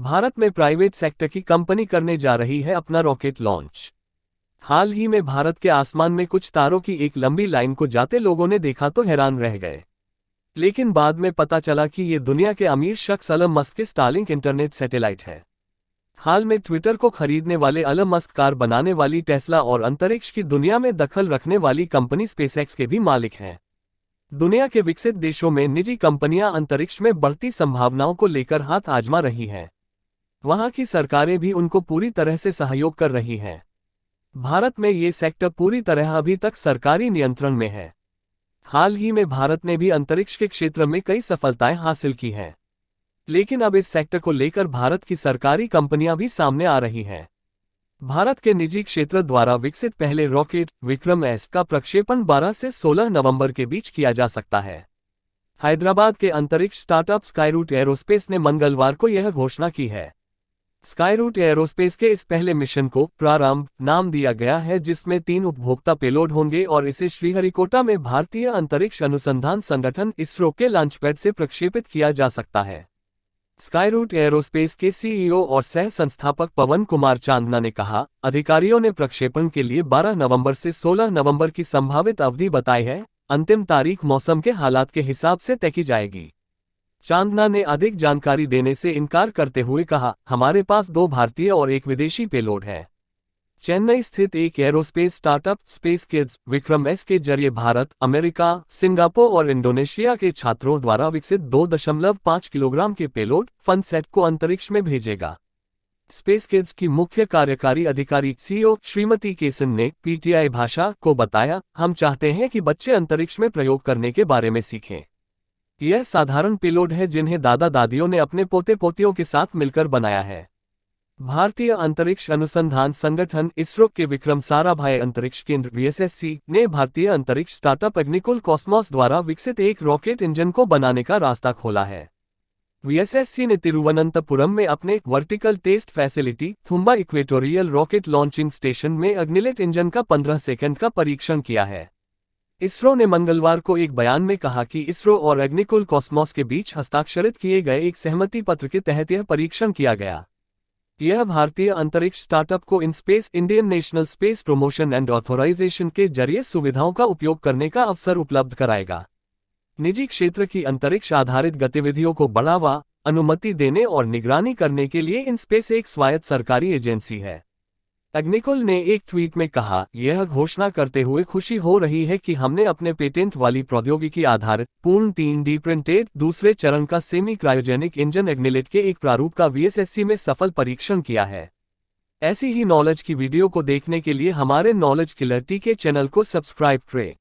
भारत में private sector की company करने जा रही है अपना रॉकेट लॉन्च। हाल ही में भारत के आसमान में कुछ तारों की एक लंबी लाइन को जाते लोगों ने देखा तो हैरान रह गए। लेकिन बाद में पता चला कि ये दुनिया के अमीर शख्स एलन मस्क के स्टारलिंक इंटरनेट सैटेलाइट है। हाल में ट्विटर को खरीदने वाले एलन मस्क कार बनाने वाली टेस्ला और अंतरिक्ष की दुनिया में दखल रखने वाली कंपनी स्पेसएक्स के भी मालिक हैं। दुनिया के विकसित देशों में निजी कंपनियां अंतरिक्ष में बढ़ती संभावनाओं को लेकर हाथ आजमा रही हैं। वहां की सरकारें भी उनको पूरी तरह से सहयोग कर रही हैं। भारत में ये सेक्टर पूरी तरह अभी तक सरकारी नियंत्रण में है। हाल ही में भारत ने भी अंतरिक्ष के क्षेत्र में कई सफलताएं हासिल की हैं। लेकिन अब इस सेक्टर को लेकर भारत की सरकारी कंपनियां भी सामने आ रही हैं। भारत के निजी क्षेत्र द्वारा विकसित पहले रॉकेट विक्रम-एस का प्रक्षेपण 12 से 16 नवंबर के बीच किया जा सकता है। हैदराबाद के अंतरिक्ष स्टार्टअप स्काईरूट एरोस्पेस ने मंगलवार को यह घोषणा की है। स्काईरूट एरोस्पेस के इस पहले मिशन को प्रारंभ नाम दिया गया है, जिसमें 3 उपभोक्ता पेलोड होंगे और इसे श्रीहरिकोटा में भारतीय अंतरिक्ष अनुसंधान संगठन इसरो के लॉन्चपैड से प्रक्षेपित किया जा सकता है। स्काईरूट एरोस्पेस के सीईओ और सह संस्थापक पवन कुमार चांदना ने कहा, अधिकारियों ने प्रक्षेपण के लिए 12 नवंबर से 16 नवंबर की संभावित अवधि बताई है। अंतिम तारीख मौसम के हालात के हिसाब से तय की जाएगी। चांदना ने अधिक जानकारी देने से इनकार करते हुए कहा, हमारे पास 2 भारतीय और 1 विदेशी पेलोड है। चेन्नई स्थित एक एरोस्पेस स्टार्टअप स्पेस किड्स विक्रम-एस के जरिए भारत, अमेरिका, सिंगापुर और इंडोनेशिया के छात्रों द्वारा विकसित 2.5 किलोग्राम के पेलोड फन सेट को अंतरिक्ष में भेजेगा। स्पेस किड्स की मुख्य कार्यकारी अधिकारी सीईओ श्रीमती केसन ने पीटीआई भाषा को बताया, हम चाहते हैं कि बच्चे अंतरिक्ष में प्रयोग करने के बारे में सीखें। यह साधारण पेलोड है जिन्हें दादा दादियों ने अपने पोते पोतियों के साथ मिलकर बनाया है। भारतीय अंतरिक्ष अनुसंधान संगठन इसरो के विक्रम साराभाई अंतरिक्ष केंद्र वीएसएससी ने भारतीय अंतरिक्ष स्टार्टअप एग्निकुल कॉस्मोस द्वारा विकसित एक रॉकेट इंजन को बनाने का रास्ता खोला है। वीएसएससी ने तिरुवनंतपुरम में अपने vertical test facility Thumba equatorial rocket launching station में अग्निलेट इंजन का 15 सेकंड का परीक्षण किया है। इसरो ने मंगलवार को एक बयान में कहा कि इसरो और एग्निकुल कॉस्मोस के बीच हस्ताक्षरित किए गए एक सहमति पत्र के तहत यह परीक्षण किया गया। यह भारतीय अंतरिक्ष स्टार्टअप को in space Indian national space promotion and authorisation के जरिए सुविधाओं का उपयोग करने का अवसर उपलब्ध कराएगा। निजी क्षेत्र की अंतरिक्ष आधारित गतिविधियों को बढ़ावा, अनुमति देने और निगरानी करने के लिए इन स्पेस एक स्वायत्त सरकारी एजेंसी है। एग्निकुल ने एक ट्वीट में कहा, यह घोषणा करते हुए खुशी हो रही है कि हमने अपने पेटेंट वाली प्रौद्योगिकी आधारित पूर्ण 3D प्रिंटेड दूसरे चरण का सेमी क्रायोजेनिक इंजन एग्निलेट के एक प्रारूप का वीएसएससी में सफल परीक्षण किया है। ऐसी ही नॉलेज की वीडियो को देखने के लिए हमारे नॉलेज किलर टी के चैनल को सब्सक्राइब करें।